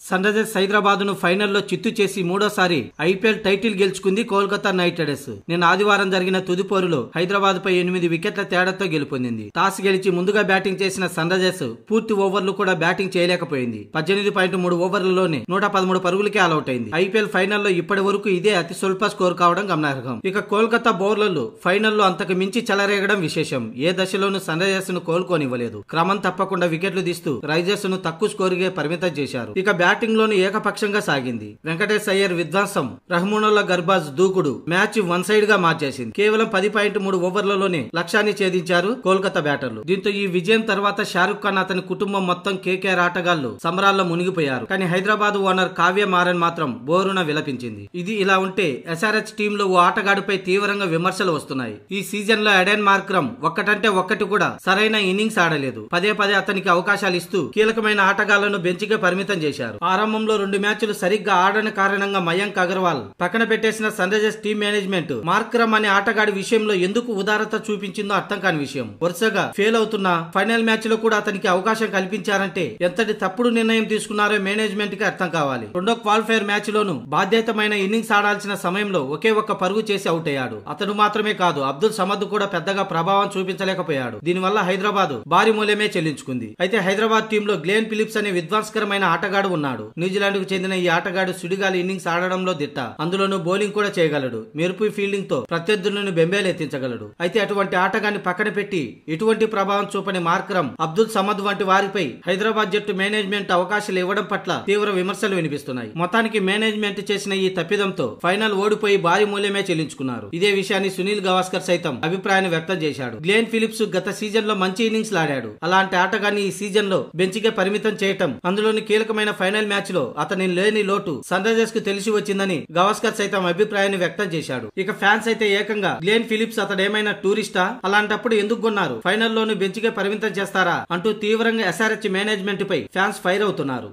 Sun Risers Hyderabad ను ఫైనల్లో చిత్తు చేసి మూడోసారి ఐపీఎల్ టైటిల్ గెలుచుకుంది కోల్కతా నైట్ రైడర్స్. నిన్న ఆదివారం జరిగిన తుది పోరులో హైదరాబాద్ పై 8 వికెట్ల తేడాతో గెలుపొందింది. టాస్ గెలిచి ముందుగా బ్యాటింగ్ చేసిన సన్ రైజర్స్ పూర్తి ఓవర్లు కూడా బ్యాటింగ్ చేయలేకపోయింది. 18.3 ఓవర్లలోనే 113 పరుగులకే ఆల్అౌట్ అయింది. ఐపీఎల్ ఫైనల్లో ఇప్పటి వరకు ఇదే అతి స్వల్ప స్కోర్ కావడం గమనార్హం. ఇక కోల్కతా బౌలర్లు ఫైనల్లో అంతకు మించి చెలరేగడం విశేషం. ఏ దశలోనూ సన్ రైజర్స్ ను కోలుకోనివ్వలేదు. క్రమం తప్పకుండా వికెట్లు తీస్తూ రైజర్స్ ను తక్కువ స్కోరుకే పరిమితం చేశారు. ఇక బ్యాటింగ్ లోను ఏకపక్షంగా సాగింది. వెంకటేష్ అయ్యర్ విధ్వంసం, రహమూనుల్లా గర్బాజ్ దూకుడు మ్యాచ్ వన్ సైడ్ గా మార్చేసింది. కేవలం 10.3 ఓవర్లలోనే లక్ష్యాన్ని ఛేదించారు కోల్కతా బ్యాటర్లు. దీంతో ఈ విజయం తర్వాత షారుఖ్ ఖాన్ అతని కుటుంబం మొత్తం కేకేఆర్ ఆటగాళ్లు సంబరాల్లో మునిగిపోయారు. కానీ హైదరాబాద్ ఓనర్ కావ్య మారన్ మాత్రం బోరున విలపించింది. ఇది ఇలా ఉంటే ఎస్ఆర్హెచ్ టీంలో ఓ ఆటగాడిపై తీవ్రంగా విమర్శలు వస్తున్నాయి. ఈ సీజన్ లో ఎడెన్ మార్క్రమ్ ఒక్కటంటే ఒక్కటి కూడా సరైన ఇన్నింగ్స్ ఆడలేదు. పదే అతనికి అవకాశాలు ఇస్తూ కీలకమైన ఆటగాళ్లను బెంచ్కే పరిమితం చేశారు. ఆరంభంలో 2 మ్యాచ్లు సరిగ్గా ఆడని కారణంగా మయాంక్ అగర్వాల్ పక్కన పెట్టేసిన sunrisers team management Markram అనే ఆటగాడి విషయంలో ఎందుకు ఉదారత చూపించిందో అర్థం కాని విషయం. వరుసగా ఫెయిల్ అవుతున్న ఫైనల్ మ్యాచ్ లో కూడా అతనికి అవకాశం కల్పించారంటే ఎంతటి తప్పుడు నిర్ణయం తీసుకున్నారో మేనేజ్మెంట్ కి అర్థం కావాలి. రెండో క్వాలిఫైర్ మ్యాచ్ లోను బాధ్యతమైన ఇన్నింగ్స్ ఆడాల్సిన సమయంలో ఒకే ఒక్క పరుగు చేసి అవుట్ అయ్యాడు. అతడు మాత్రమే కాదు, అబ్దుల్ సమద్ కూడా పెద్దగా ప్రభావం చూపించలేకపోయాడు. దీనివల్ల హైదరాబాద్ భారీ మూల్యమే చెల్లించుకుంది. అయితే హైదరాబాద్ టీంలో గ్లెన్ ఫిలిప్స్ అనే విధ్వంసకరమైన ఆటగాడు ఉన్నాడు. న్యూజిలాండ్ కు చెందిన ఈ ఆటగాడు సుడిగాలి ఇన్నింగ్స్ ఆడడంలో దిట్ట. అందులోనూ బౌలింగ్ కూడా చేయగలడు. మెరుపు ఫీల్డింగ్ తో ప్రత్యర్థులను బెంబేలెత్తించగలడు. అయితే అటువంటి ఆటగాన్ని పక్కన పెట్టి ఎటువంటి ప్రభావం చూపని మార్క్రమ్, అబ్దుల్ సమద్ వంటి వారిపై హైదరాబాద్ జట్టు మేనేజ్మెంట్ అవకాశాలు ఇవ్వడం పట్ల తీవ్ర విమర్శలు వినిపిస్తున్నాయి. మొత్తానికి మేనేజ్మెంట్ చేసిన ఈ తప్పిదంతో ఫైనల్ ఓడిపోయి భారీ మూల్యమే చెల్లించుకున్నారు. ఇదే విషయాన్ని సునీల్ గవాస్కర్ సైతం అభిప్రాయాన్ని వ్యక్తం చేశాడు. గ్లెన్ ఫిలిప్స్ గత సీజన్ లో మంచి ఇన్నింగ్స్ ఆడాడు. అలాంటి ఆటగాన్ని ఈ సీజన్ లో బెంచ్కే పరిమితం చేయటం, అందులోని కీలకమైన ఫైనల్ మ్యాచ్ లో అతని లేని లోటు సన్ రైజర్స్ కు తెలిసి వచ్చిందని గవాస్కర్ సైతం అభిప్రాయాన్ని వ్యక్తం చేశాడు. ఇక ఫ్యాన్స్ అయితే ఏకంగా గ్లెన్ ఫిలిప్స్ అతడేమైనా టూరిస్టా, అలాంటప్పుడు ఎందుకు కొన్నారు, ఫైనల్లోనూ బెంచ్కే పరిమితం చేస్తారా అంటూ తీవ్రంగా ఎస్ఆర్హెచ్ మేనేజ్మెంట్ పై ఫ్యాన్స్ ఫైర్ అవుతున్నారు.